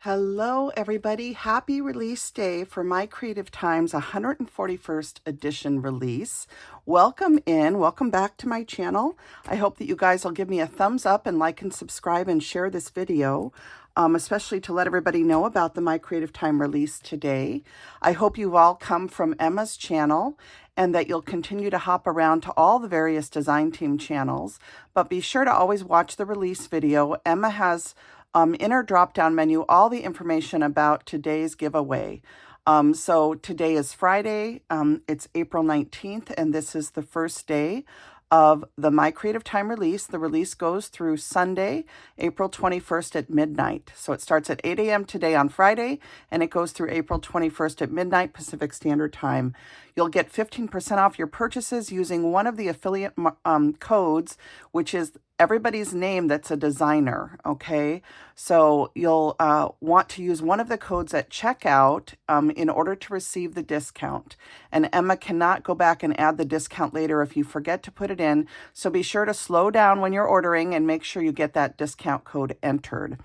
Hello, everybody. Happy release day for My Creative Times 141st edition release. Welcome in. Welcome back to my channel. I hope that you guys will give me a thumbs up and like and subscribe and share this video, especially to let everybody know about the My Creative Time release today. I hope you've all come from Emma's channel and that you'll continue to hop around to all the various design team channels. But be sure to always watch the release video. Emma has in our drop-down menu all the information about today's giveaway. So today is Friday, it's April 19th, and this is the first day of the My Creative Time release. The release goes through Sunday, April 21st at midnight. So it starts at 8 a.m. today on Friday, and it goes through April 21st at midnight Pacific Standard Time. You'll get 15% off your purchases using one of the affiliate codes, which is everybody's name that's a designer, okay? So you'll want to use one of the codes at checkout in order to receive the discount. And Emma cannot go back and add the discount later if you forget to put it in. So be sure to slow down when you're ordering and make sure you get that discount code entered.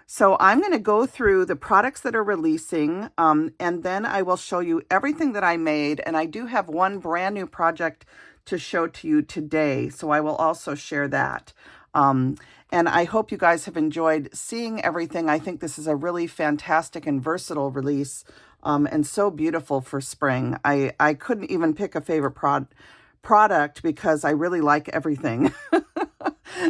So I'm going to go through the products that are releasing, and then I will show you everything that I made. And I do have one brand new project to show to you today, so I will also share that. And I hope you guys have enjoyed seeing everything. I think this is a really fantastic and versatile release, and so beautiful for spring. I couldn't even pick a favorite product because I really like everything.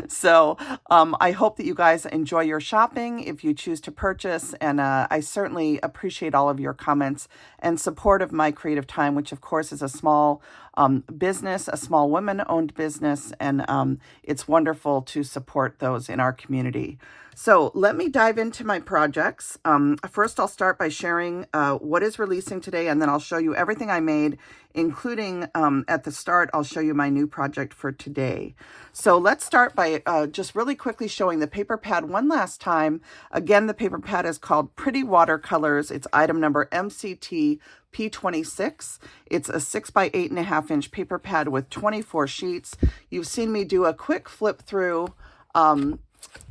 So I hope that you guys enjoy your shopping if you choose to purchase, and I certainly appreciate all of your comments and support of My Creative Time, which of course is a small business, a small women-owned business, and it's wonderful to support those in our community. So let me dive into my projects. First, I'll start by sharing what is releasing today, and then I'll show you everything I made, including at the start, I'll show you my new project for today. So let's start by just really quickly showing the paper pad one last time. Again, the paper pad is called Pretty Watercolors. It's item number MCT P26. It's a 6 by 8.5 inch paper pad with 24 sheets. You've seen me do a quick flip through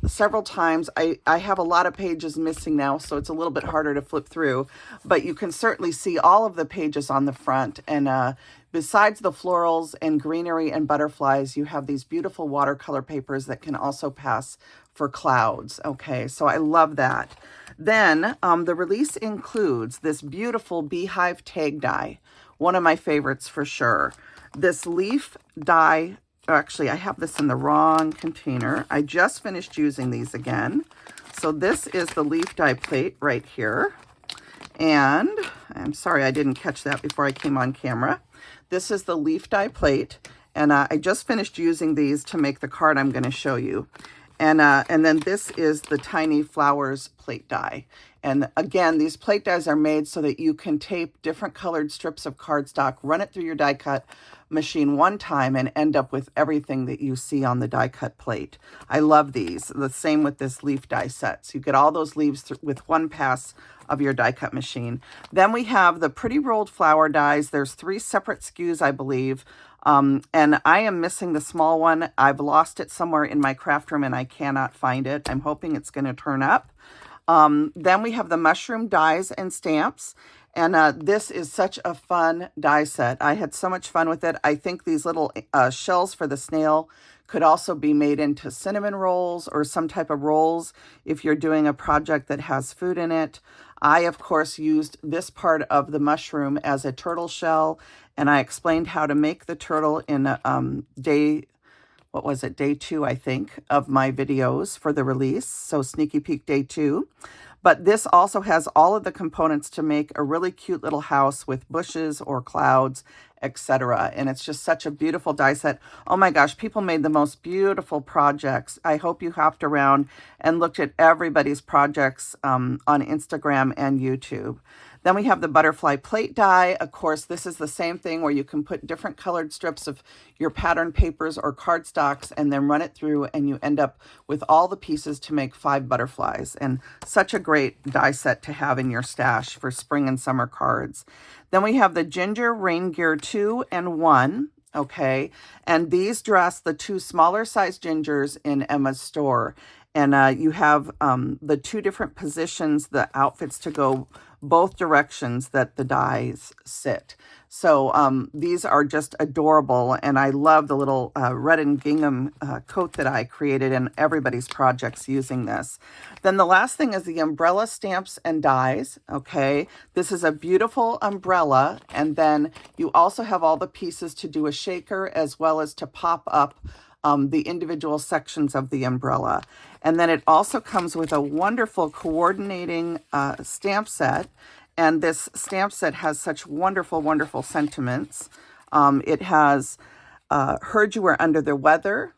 several times. I have a lot of pages missing now, so it's a little bit harder to flip through, but you can certainly see all of the pages on the front. And besides the florals and greenery and butterflies, you have these beautiful watercolor papers that can also pass for clouds. Okay, so I love that. Then the release includes this beautiful beehive tag die, one of my favorites for sure. This leaf die. Actually, I have this in the wrong container. I just finished using these again. So this is the leaf die plate right here. And I'm sorry I didn't catch that before I came on camera. This is the leaf die plate. And I just finished using these to make the card I'm going to show you. And then this is the tiny flowers plate die. And again, these plate dies are made so that you can tape different colored strips of cardstock, run it through your die cut machine one time, and end up with everything that you see on the die cut plate. I love these. The same with this leaf die set. So you get all those leaves with one pass of your die cut machine. Then we have the pretty rolled flower dies. There's 3 separate SKUs, I believe. And I am missing the small one. I've lost it somewhere in my craft room and I cannot find it. I'm hoping it's going to turn up. Then we have the mushroom dies and stamps. And this is such a fun die set. I had so much fun with it. I think these little shells for the snail could also be made into cinnamon rolls or some type of rolls if you're doing a project that has food in it. I, of course, used this part of the mushroom as a turtle shell, and I explained how to make the turtle in day 2, I think, of my videos for the release. So sneaky peek day 2. But this also has all of the components to make a really cute little house with bushes or clouds, etc. And it's just such a beautiful die set. Oh my gosh, people made the most beautiful projects. I hope you hopped around and looked at everybody's projects on Instagram and YouTube. Then we have the butterfly plate die. Of course, this is the same thing where you can put different colored strips of your pattern papers or cardstocks and then run it through, and you end up with all the pieces to make 5 butterflies. And such a great die set to have in your stash for spring and summer cards. Then we have the Ginger Rain Gear 2 and 1. Okay, and these dress the 2 smaller size gingers in Emma's store. And you have the two different positions, the outfits to go both directions that the dies sit. So these are just adorable, and I love the little red and gingham coat that I created, and everybody's projects using this. Then the last thing is the umbrella stamps and dies. Okay, this is a beautiful umbrella, and then you also have all the pieces to do a shaker as well as to pop up the individual sections of the umbrella. And then it also comes with a wonderful coordinating stamp set. And this stamp set has such wonderful, wonderful sentiments. It has heard you were under the weather.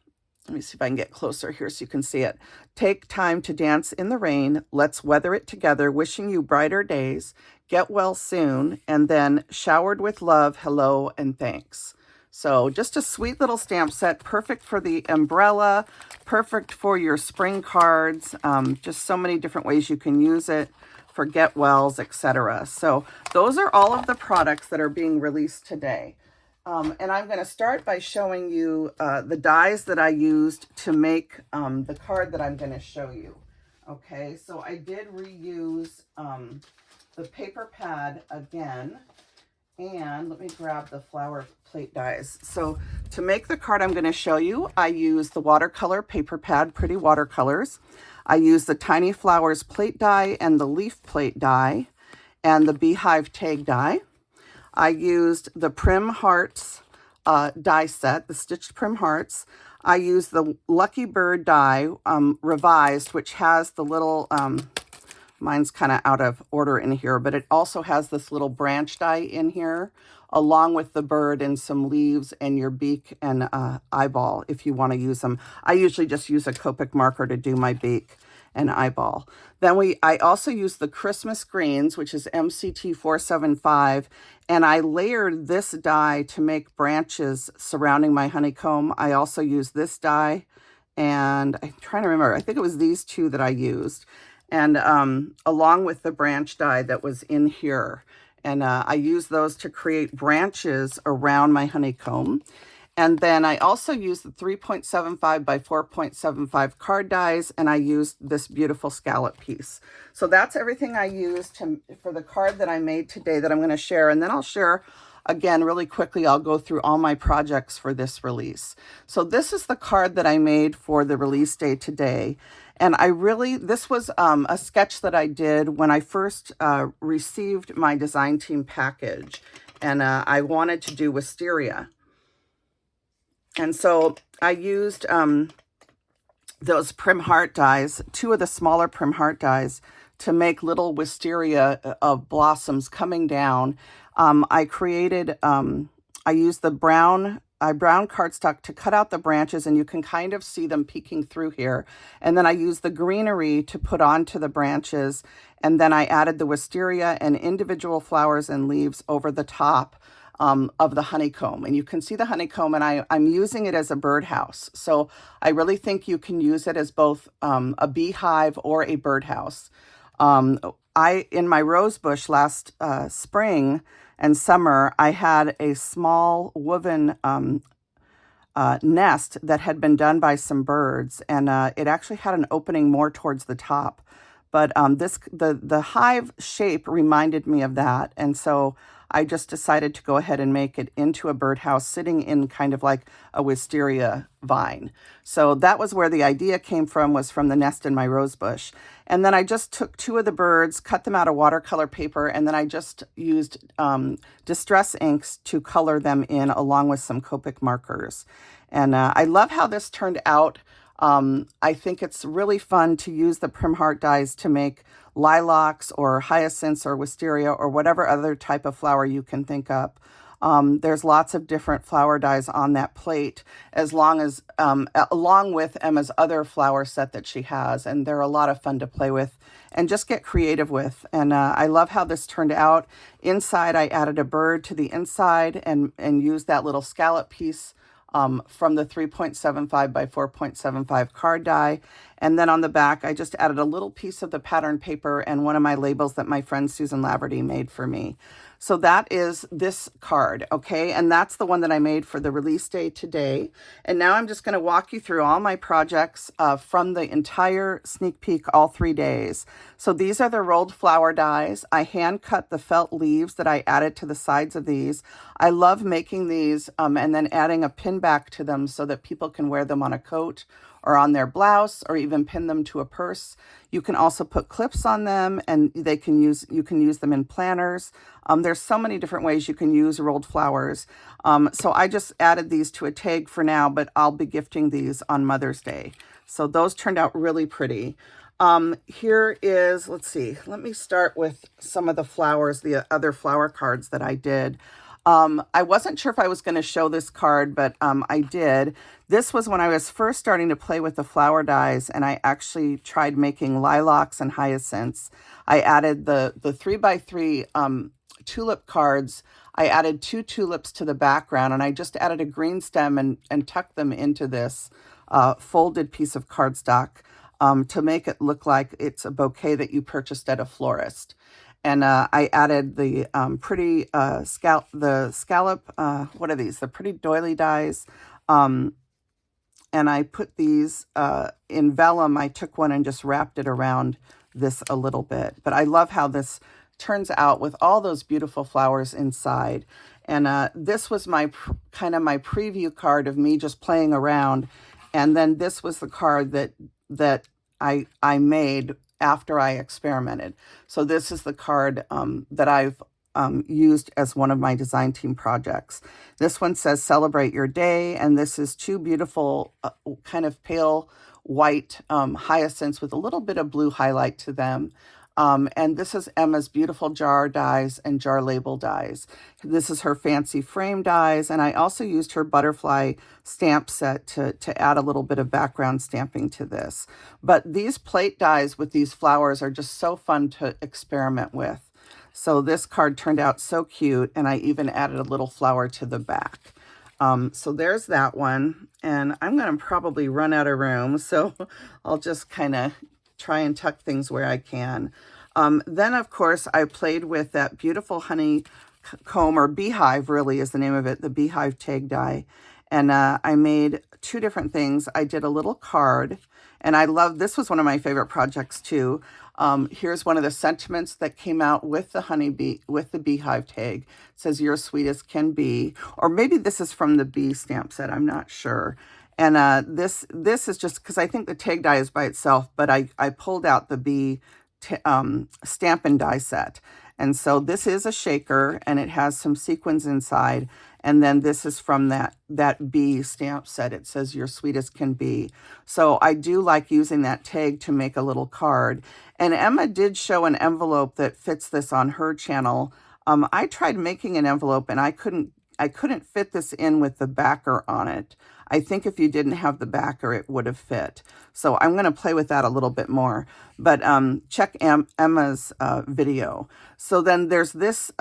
Let me see if I can get closer here so you can see it. Take time to dance in the rain. Let's weather it together. Wishing you brighter days. Get well soon. And then showered with love. Hello and thanks. So just a sweet little stamp set, perfect for the umbrella, perfect for your spring cards, just so many different ways you can use it for get wells, etc. So those are all of the products that are being released today. And I'm going to start by showing you the dies that I used to make the card that I'm going to show you. Okay, so I did reuse the paper pad again. And let me grab the flower plate dies. So to make the card I'm going to show you, I use the watercolor paper pad, Pretty Watercolors. I use the Tiny Flowers plate die and the leaf plate die and the beehive tag die. I used the Prim Hearts die set, the stitched Prim Hearts. I used the Lucky Bird die revised, which has the little... mine's kind of out of order in here, but it also has this little branch die in here, along with the bird and some leaves and your beak and eyeball if you want to use them. I usually just use a Copic marker to do my beak and eyeball. Then I also use the Christmas Greens, which is MCT 475, and I layered this die to make branches surrounding my honeycomb. I also used this die, and I'm trying to remember, I think it was these two that I used. And along with the branch die that was in here. And I used those to create branches around my honeycomb. And then I also used the 3.75 by 4.75 card dies, and I used this beautiful scallop piece. So that's everything I used for the card that I made today that I'm going to share. And then I'll share again really quickly. I'll go through all my projects for this release. So this is the card that I made for the release day today. And this was a sketch that I did when I first received my design team package. And I wanted to do wisteria. And so I used those Prim Heart dies, two of the smaller Prim Heart dies, to make little wisteria of blossoms coming down. I used the brown cardstock to cut out the branches, and you can kind of see them peeking through here. And then I used the greenery to put onto the branches, and then I added the wisteria and individual flowers and leaves over the top of the honeycomb. And you can see the honeycomb, and I'm using it as a birdhouse. So I really think you can use it as both a beehive or a birdhouse. In my rose bush last spring and summer, I had a small woven nest that had been done by some birds, and it actually had an opening more towards the top. But the hive shape reminded me of that, and so I just decided to go ahead and make it into a birdhouse sitting in kind of like a wisteria vine. So that was where the idea came from, was from the nest in my rose bush. And then I just took two of the birds, cut them out of watercolor paper, and then I just used distress inks to color them in along with some Copic markers. And I love how this turned out. I think it's really fun to use the Prim Heart dies to make lilacs or hyacinths or wisteria or whatever other type of flower you can think up. There's lots of different flower dies on that plate, along with Emma's other flower set that she has, and they're a lot of fun to play with and just get creative with. And I love how this turned out. Inside, I added a bird to the inside and used that little scallop piece from the 3.75 by 4.75 card die. And then on the back, I just added a little piece of the pattern paper and one of my labels that my friend Susan Laverty made for me. So that is this card, okay? And that's the one that I made for the release day today. And now I'm just going to walk you through all my projects from the entire sneak peek, all 3 days. So these are the rolled flower dies. I hand cut the felt leaves that I added to the sides of these. I love making these and then adding a pin back to them so that people can wear them on a coat or on their blouse, or even pin them to a purse. You can also put clips on them, and you can use them in planners. There's so many different ways you can use rolled flowers. So I just added these to a tag for now, but I'll be gifting these on Mother's Day. So those turned out really pretty. Here is, let's see, let me start with some of the flowers, the other flower cards that I did. I wasn't sure if I was going to show this card, but I did. This was when I was first starting to play with the flower dies, and I actually tried making lilacs and hyacinths. I added the 3x3 tulip cards. I added 2 tulips to the background, and I just added a green stem and tucked them into this folded piece of cardstock to make it look like it's a bouquet that you purchased at a florist. And I added the pretty scallop, what are these? The pretty doily dies. And I put these in vellum. I took one and just wrapped it around this a little bit. But I love how this turns out with all those beautiful flowers inside. And this was my kind of my preview card of me just playing around. And then this was the card that I made after I experimented. So this is the card that I've used as one of my design team projects. This one says celebrate your day, and this is 2 beautiful kind of pale white hyacinths with a little bit of blue highlight to them. And this is Emma's beautiful jar dies and jar label dies. This is her fancy frame dies, and I also used her butterfly stamp set to add a little bit of background stamping to this. But these plate dies with these flowers are just so fun to experiment with. So this card turned out so cute, and I even added a little flower to the back. So there's that one, and I'm going to probably run out of room, so I'll just kind of try and tuck things where I can. Then, of course, I played with that beautiful honeycomb, or beehive really is the name of it, the beehive tag die. And I made 2 different things. I did a little card, and I love, this was one of my favorite projects too. Here's one of the sentiments that came out with the honeybee, with the beehive tag. It says, "You're sweet as can be," or maybe this is from the bee stamp set, I'm not sure. And this is just because I think the tag die is by itself, but I pulled out the bee stamp and die set. And so this is a shaker, and it has some sequins inside. And then this is from that bee stamp set. It says, "You're sweet as can be." So I do like using that tag to make a little card. And Emma did show an envelope that fits this on her channel. I tried making an envelope, and I couldn't fit this in with the backer on it. I think if you didn't have the backer, it would have fit. So I'm going to play with that a little bit more. But check Emma's video. So then there's this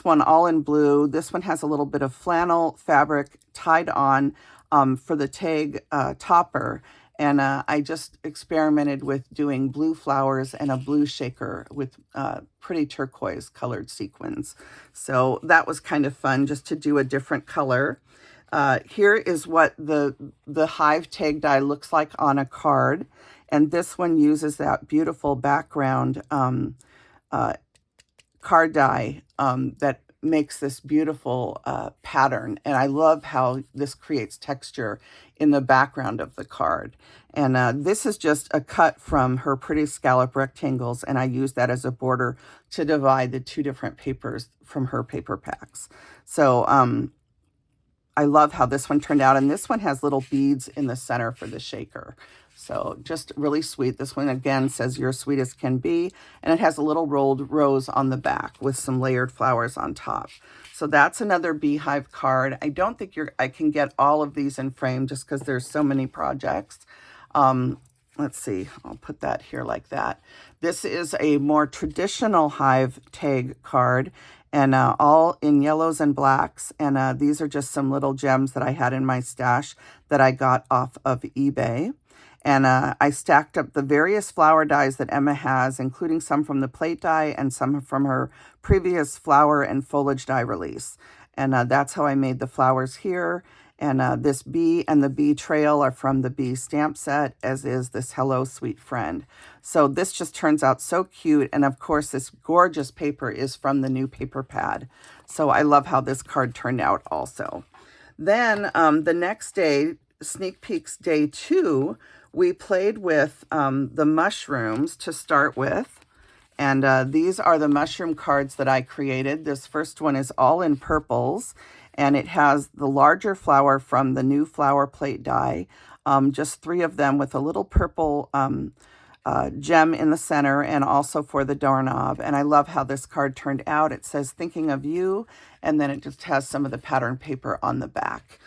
one all in blue. This one has a little bit of flannel fabric tied on for the tag topper. And I just experimented with doing blue flowers and a blue shaker with pretty turquoise colored sequins. So that was kind of fun just to do a different color. Here is what the hive tag die looks like on a card. And this one uses that beautiful background card die that makes this beautiful pattern. And I love how this creates texture in the background of the card. And this is just a cut from her pretty scallop rectangles, and I use that as a border to divide the 2 different papers from her paper packs. So I love how this one turned out, and this one has little beads in the center for the shaker. So just really sweet. This one again says, "You're sweet as can be," and it has a little rolled rose on the back with some layered flowers on top. So that's another beehive card. I don't think I can get all of these in frame just because there's so many projects. Let's see, I'll put that here like that. This is a more traditional hive tag card, and all in yellows and blacks. And these are just some little gems that I had in my stash that I got off of eBay. And I stacked up the various flower dies that Emma has, including some from the plate die and some from her previous flower and foliage die release. And that's how I made the flowers here. And this bee and the bee trail are from the bee stamp set, as is this Hello Sweet Friend. So this just turns out so cute. And of course, this gorgeous paper is from the new paper pad. So I love how this card turned out also. Then the next day, Sneak Peeks Day 2, we played with the mushrooms to start with. And these are the mushroom cards that I created. This first one is all in purples, and it has the larger flower from the new flower plate die, just 3 of them with a little purple gem in the center, and also for the doorknob. And I love how this card turned out. It says thinking of you, and then it just has some of the pattern paper on the back.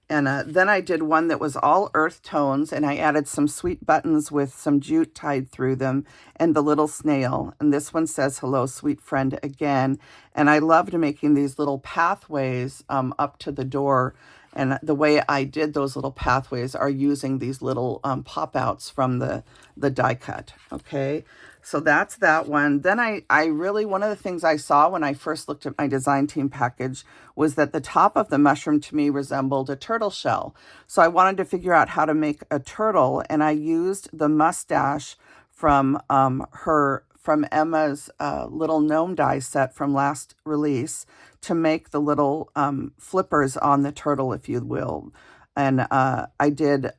And then I did one that was all earth tones, and I added some sweet buttons with some jute tied through them and the little snail. And this one says, hello, sweet friend, again. And I loved making these little pathways up to the door. And the way I did those little pathways are using these little pop-outs from the die cut, okay? So that's that one. Then I really, one of the things I saw when I first looked at my design team package was that the top of the mushroom to me resembled a turtle shell. So I wanted to figure out how to make a turtle, and I used the mustache from Emma's little gnome die set from last release to make the little flippers on the turtle, if you will. And I did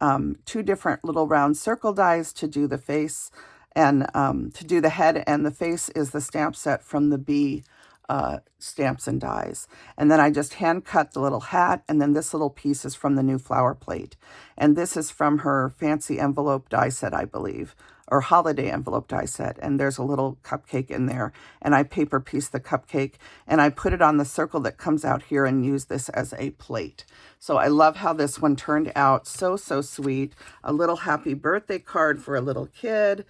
2 different little round circle dies to do the face, and to do the head, and the face is the stamp set from the bee stamps and dies. And then I just hand cut the little hat, and then this little piece is from the new flower plate. And this is from her fancy envelope die set, I believe, or holiday envelope die set. And there's a little cupcake in there, and I paper pieced the cupcake, and I put it on the circle that comes out here and use this as a plate. So I love how this one turned out. So sweet. A little happy birthday card for a little kid.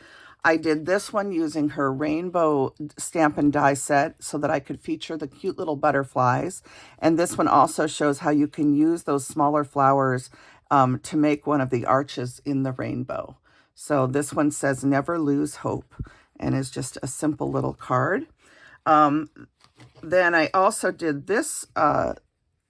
I did this one using her rainbow stamp and die set so that I could feature the cute little butterflies. And this one also shows how you can use those smaller flowers to make one of the arches in the rainbow. So this one says never lose hope, and is just a simple little card. Then I also did this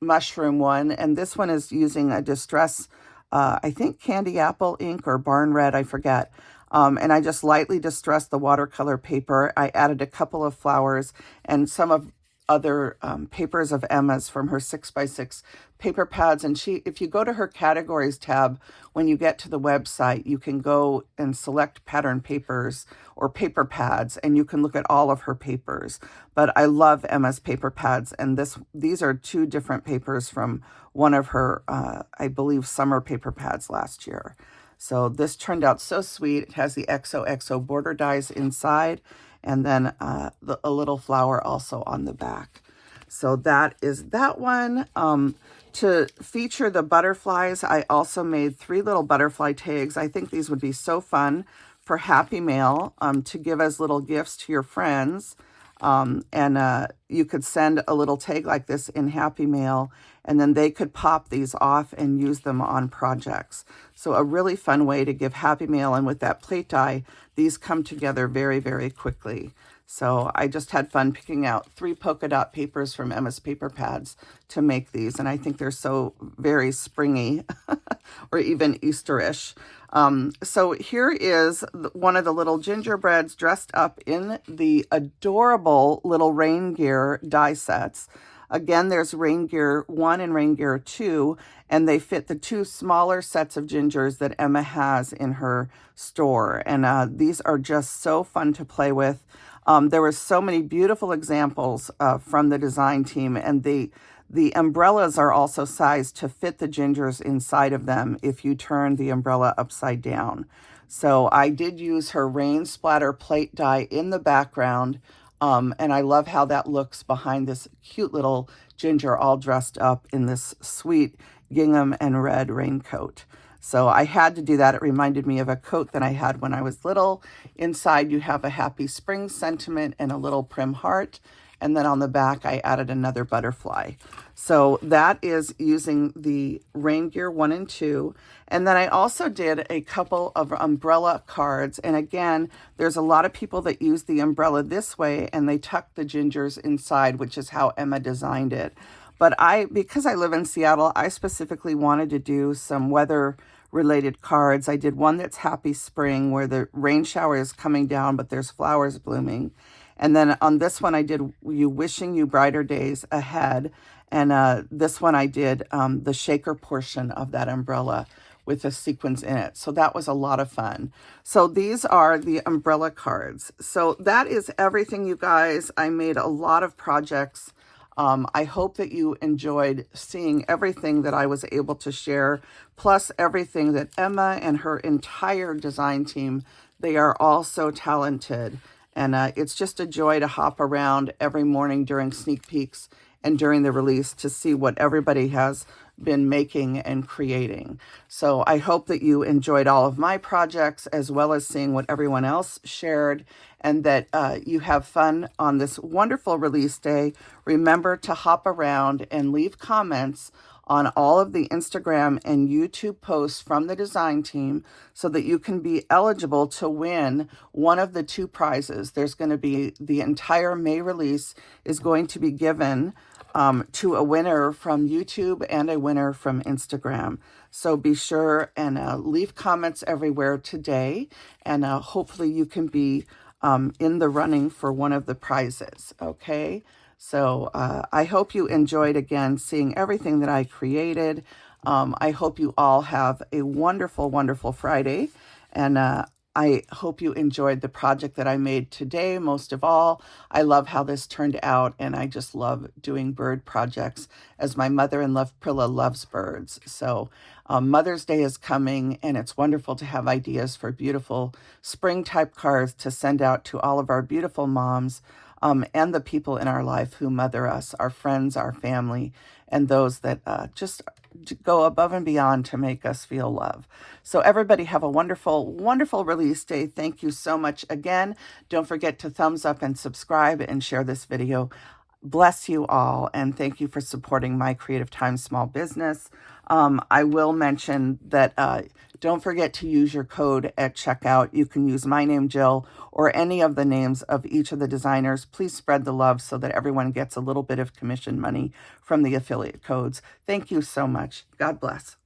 mushroom one, and this one is using a distress, I think candy apple ink or barn red, I forget. And I just lightly distressed the watercolor paper. I added a couple of flowers and some of other papers of Emma's from her 6x6 paper pads. And if you go to her categories tab, when you get to the website, you can go and select pattern papers or paper pads, and you can look at all of her papers. But I love Emma's paper pads, and these are 2 different papers from one of her, I believe, summer paper pads last year. So this turned out so sweet. It has the XOXO border dies inside, and then a little flower also on the back. So that is that one. To feature the butterflies, I also made 3 little butterfly tags. I think these would be so fun for Happy Mail to give as little gifts to your friends. And you could send a little tag like this in Happy Mail, and then they could pop these off and use them on projects. So a really fun way to give Happy Mail, and with that plate die, these come together very quickly. So I just had fun picking out 3 polka dot papers from Emma's paper pads to make these, and I think they're so very springy or even Easterish. So here is one of the little gingerbreads dressed up in the adorable little rain gear die sets. Again, there's Rain Gear 1 and Rain Gear 2, and they fit the 2 smaller sets of gingers that Emma has in her store. And these are just so fun to play with. There were so many beautiful examples from the design team, and the umbrellas are also sized to fit the gingers inside of them if you turn the umbrella upside down. So I did use her rain splatter plate die in the background, and I love how that looks behind this cute little ginger all dressed up in this sweet gingham and red raincoat. So I had to do that. It reminded me of a coat that I had when I was little. Inside you have a happy spring sentiment and a little prim heart. And then on the back, I added another butterfly. So that is using the Rain Gear 1 and 2. And then I also did a couple of umbrella cards. And again, there's a lot of people that use the umbrella this way and they tuck the gingers inside, which is how Emma designed it. But because I live in Seattle, I specifically wanted to do some weather related cards. I did one that's Happy Spring, where the rain shower is coming down, but there's flowers blooming. And then on this one, I did you wishing you brighter days ahead. And this one I did the shaker portion of that umbrella with the sequins in it. So that was a lot of fun. So these are the umbrella cards. So that is everything, you guys. I made a lot of projects. I hope that you enjoyed seeing everything that I was able to share, plus everything that Emma and her entire design team, they are all so talented. And it's just a joy to hop around every morning during sneak peeks and during the release to see what everybody has been making and creating. So I hope that you enjoyed all of my projects as well as seeing what everyone else shared, and that you have fun on this wonderful release day. Remember to hop around and leave comments on all of the Instagram and YouTube posts from the design team so that you can be eligible to win one of the two prizes. There's going to be the entire May release is going to be given to a winner from YouTube and a winner from Instagram. So be sure and leave comments everywhere today, and hopefully you can be in the running for one of the prizes, okay? So I hope you enjoyed, again, seeing everything that I created. I hope you all have a wonderful, wonderful Friday. And I hope you enjoyed the project that I made today. Most of all, I love how this turned out. And I just love doing bird projects, as my mother-in-law Prilla loves birds. So Mother's Day is coming, and it's wonderful to have ideas for beautiful spring type cards to send out to all of our beautiful moms. And the people in our life who mother us, our friends, our family, and those that just go above and beyond to make us feel love. So everybody have a wonderful, wonderful release day. Thank you so much again. Don't forget to thumbs up and subscribe and share this video. Bless you all, and thank you for supporting my Creative Time small business. I will mention that don't forget to use your code at checkout. You can use my name, Jill, or any of the names of each of the designers. Please spread the love so that everyone gets a little bit of commission money from the affiliate codes. Thank you so much. God bless.